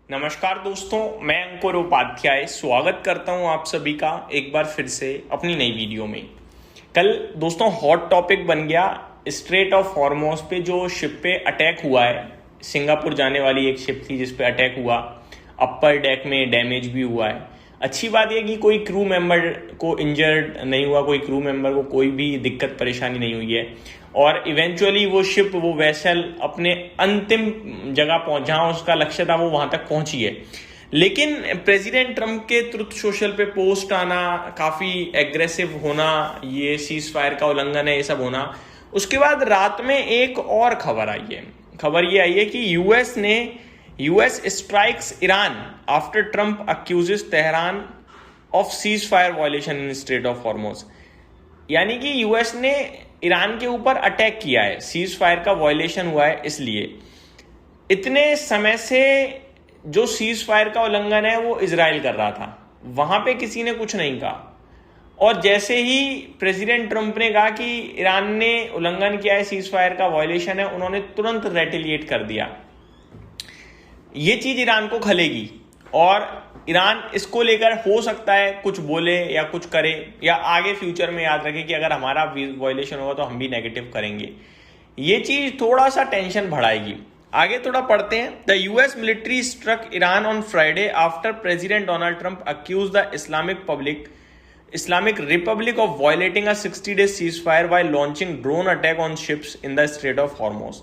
नमस्कार दोस्तों, मैं अंकुर उपाध्याय स्वागत करता हूं आप सभी का एक बार फिर से अपनी नई वीडियो में। कल दोस्तों हॉट टॉपिक बन गया स्ट्रेट ऑफ हॉर्मोज पे जो शिप पे अटैक हुआ है। सिंगापुर जाने वाली एक शिप थी जिस पे अटैक हुआ, अपर डेक में डैमेज भी हुआ है। अच्छी बात यह कि कोई क्रू मेंबर को इंजर्ड नहीं हुआ, कोई क्रू मेंबर को कोई भी दिक्कत परेशानी नहीं हुई है और इवेंचुअली वो शिप, वो वेसल अपने अंतिम जगह पहुंच, जहां उसका लक्ष्य था वो वहां तक पहुंची है। लेकिन प्रेसिडेंट ट्रंप के ट्रुथ सोशल पे पोस्ट आना, काफी एग्रेसिव होना, ये सीज फायर का उल्लंघन है, ये सब होना, उसके बाद रात में एक और खबर आई है। खबर ये आई है कि US strikes Iran after Trump accuses Tehran of ceasefire violation in Strait of Hormuz. यानी कि यूएस ने ईरान के ऊपर अटैक किया है, सीज फायर का वायलेशन हुआ है। इसलिए इतने समय से जो सीज फायर का उल्लंघन है वो इजराइल कर रहा था, वहां पे किसी ने कुछ नहीं कहा। और जैसे ही प्रेसिडेंट ट्रंप ने कहा कि ईरान ने उल्लंघन किया है, सीज फायर का वायलेशन है, उन्होंने तुरंत रेटिलिएट कर दिया। ये चीज ईरान को खलेगी और ईरान इसको लेकर हो सकता है कुछ बोले या कुछ करे, या आगे फ्यूचर में याद रखे कि अगर हमारा वायलेशन होगा तो हम भी नेगेटिव करेंगे। ये चीज थोड़ा सा टेंशन बढ़ाएगी। आगे थोड़ा पढ़ते हैं। The US military struck Iran on Friday after President Donald Trump accuse the Islamic Republic of violating a 60-day ceasefire while launching drone attack on ships in the Strait of Hormuz.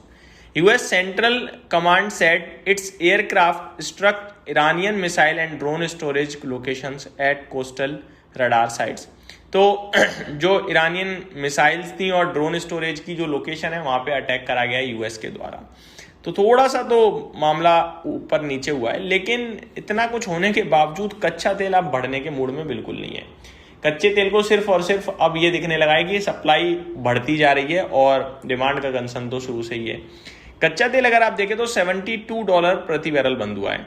US Central Command said its aircraft struck Iranian missile and drone storage locations at coastal radar sites. तो जो Iranian missiles थी और drone storage की जो location है वहां पे attack करा गया है यूएस के द्वारा। तो थोड़ा सा तो मामला ऊपर नीचे हुआ है, लेकिन इतना कुछ होने के बावजूद कच्चा तेल अब बढ़ने के मूड में बिल्कुल नहीं है। कच्चे तेल को सिर्फ और सिर्फ अब ये दिखने लगा है कि सप्लाई बढ़ती जा रही है और डिमांड का कंसर्न तो शुरू से ही है। कच्चा तेल अगर आप देखें तो $72 प्रति बैरल बंद हुआ है।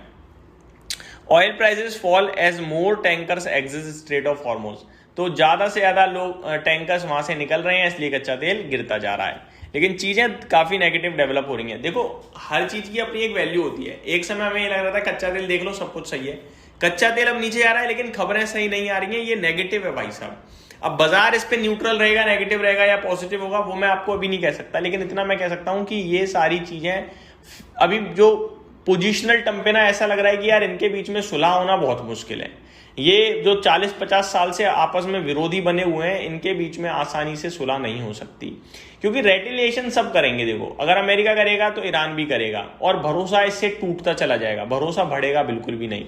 Oil prices fall as more tankers exit Strait of Hormuz. तो ज्यादा से ज्यादा लोग टैंकर्स वहां से निकल रहे हैं, इसलिए कच्चा तेल गिरता जा रहा है। लेकिन चीजें काफी नेगेटिव डेवलप हो रही हैं। देखो, हर चीज की अपनी एक वैल्यू होती है। एक समय हमें ये लग रहा था कच्चा तेल देख लो सब कुछ सही है, कच्चा तेल अब नीचे आ रहा है, लेकिन खबरें सही नहीं आ रही हैं, ये नेगेटिव है भाई साहब। अब बाजार इस पे न्यूट्रल रहेगा, नेगेटिव रहेगा या पॉजिटिव होगा, वो मैं आपको अभी नहीं कह सकता, लेकिन इतना मैं कह सकता हूं कि ये सारी चीजें अभी जो पोजिशनल टर्म पे ना ऐसा लग रहा है कि यार इनके बीच में सुलह होना बहुत मुश्किल है। ये जो 40-50 साल से आपस में विरोधी बने हुए हैं, इनके बीच में आसानी से सुलह नहीं हो सकती, क्योंकि रेटिलिएशन सब करेंगे। देखो, अगर अमेरिका करेगा तो ईरान भी करेगा और भरोसा इससे टूटता चला जाएगा, भरोसा बढ़ेगा बिल्कुल भी नहीं।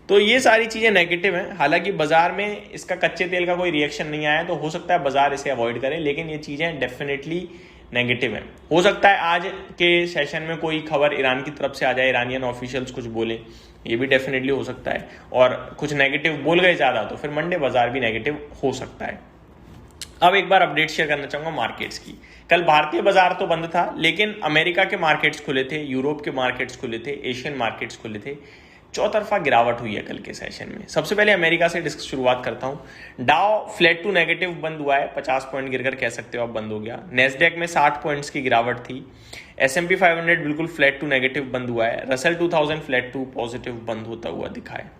तो ये सारी चीजें नेगेटिव हैं। हालांकि बाजार में इसका कच्चे तेल का कोई रिएक्शन नहीं आया, तो हो सकता है बाजार इसे अवॉइड करे, लेकिन ये चीजें डेफिनेटली नेगेटिव है। हो सकता है आज के सेशन में कोई खबर ईरान की तरफ से आ जाए, ईरानियन ऑफिशियल्स कुछ बोले, ये भी डेफिनेटली हो सकता है। और कुछ नेगेटिव बोल गए ज्यादा तो फिर मंडे बाजार भी नेगेटिव हो सकता है। अब एक बार अपडेट शेयर करना चाहूंगा मार्केट्स की। कल भारतीय बाजार तो बंद था, लेकिन अमेरिका के मार्केट्स खुले थे, यूरोप के मार्केट्स खुले थे, एशियन मार्केट्स खुले थे। चौतरफा गिरावट हुई है कल के सेशन में। सबसे पहले अमेरिका से शुरुआत करता हूं। डाउ फ्लैट टू नेगेटिव बंद हुआ है, 50 पॉइंट गिरकर कह सकते हो अब बंद हो गया। नेस्डैक में 60 पॉइंट्स की गिरावट थी। S&P 500 बिल्कुल फ्लैट टू नेगेटिव बंद हुआ है। रसल 2000 फ्लैट टू पॉजिटिव बंद होता हुआ दिखा है।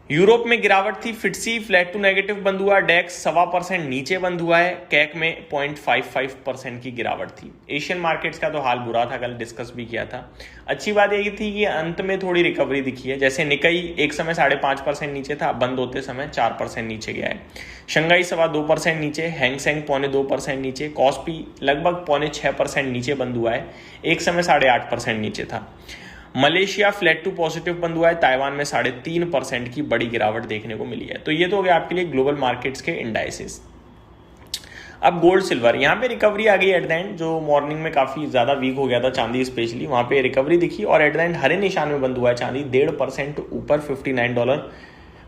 यूरोप में गिरावट थी, फिटसी फ्लैट टू नेगेटिव बंद हुआ। डेक्स 1.25% नीचे बंद हुआ है। कैक में 0.55% की गिरावट थी। एशियन मार्केट्स का तो हाल बुरा था, कल डिस्कस भी किया था। अच्छी बात यही थी कि अंत में थोड़ी रिकवरी दिखी है। जैसे निकाई एक समय 5.5% नीचे था, बंद होते समय 4% नीचे गया है। शंघाई 2.25% नीचे, हैंगसेंग 0.25% नीचे, कॉस्पी लगभग 0.6% नीचे बंद हुआ है। एक समय 8.5% नीचे था। मलेशिया फ्लैट टू पॉजिटिव बंद हुआ है। ताइवान में 3.5% की बड़ी गिरावट देखने को मिली है। तो ये तो हो गया आपके लिए ग्लोबल मार्केट्स के इंडाइसेस। अब गोल्ड सिल्वर, यहाँ पे रिकवरी आ गई एट द एंड। जो मॉर्निंग में काफी ज्यादा वीक हो गया था चांदी स्पेशली, वहां पे रिकवरी दिखी और एट द एंड हरे निशान में बंद हुआ है चांदी, 1.5% ऊपर $59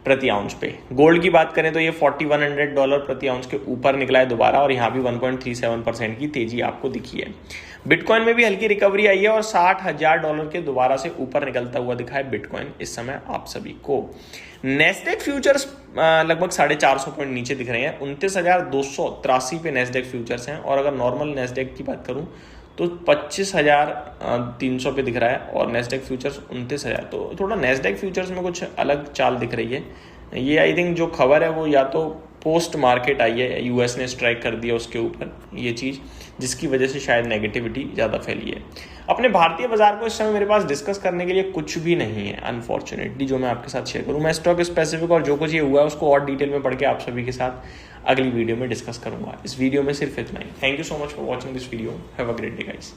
प्रति आउंस पे। गोल्ड की बात करें तो ये $4100 प्रति आउंस के ऊपर निकला है दोबारा, और यहाँ भी 1.37% की तेजी आपको दिखी है। बिटकॉइन में भी हल्की रिकवरी आई है और $60,000 के दोबारा से ऊपर निकलता हुआ दिखा है बिटकॉइन इस समय आप सभी को। नेस्डेक फ्यूचर्स लगभग 450 पॉइंट नीचे दिख रहे हैं, 29,283 पे नेस्डेक फ्यूचर्स हैं। और अगर नॉर्मल नेस्डेक की बात करूं तो 25,300 पे दिख रहा है और नेस्डेक फ्यूचर्स 29,000। तो थोड़ा नेस्डेक फ्यूचर्स में कुछ अलग चाल दिख रही है। ये आई थिंक जो खबर है वो या तो पोस्ट मार्केट आई है, यूएस ने स्ट्राइक कर दिया उसके ऊपर ये चीज़, जिसकी वजह से शायद नेगेटिविटी ज़्यादा फैली है। अपने भारतीय बाजार को इस समय मेरे पास डिस्कस करने के लिए कुछ भी नहीं है अनफॉर्चुनेटली, जो मैं आपके साथ शेयर करूँ। मैं स्टॉक स्पेसिफिक और जो कुछ ये हुआ है उसको और डिटेल में पढ़ के आप सभी के साथ अगली वीडियो में डिस्कस करूंगा। इस वीडियो में सिर्फ इतना ही। Thank you so much for watching this video. Have a great day guys.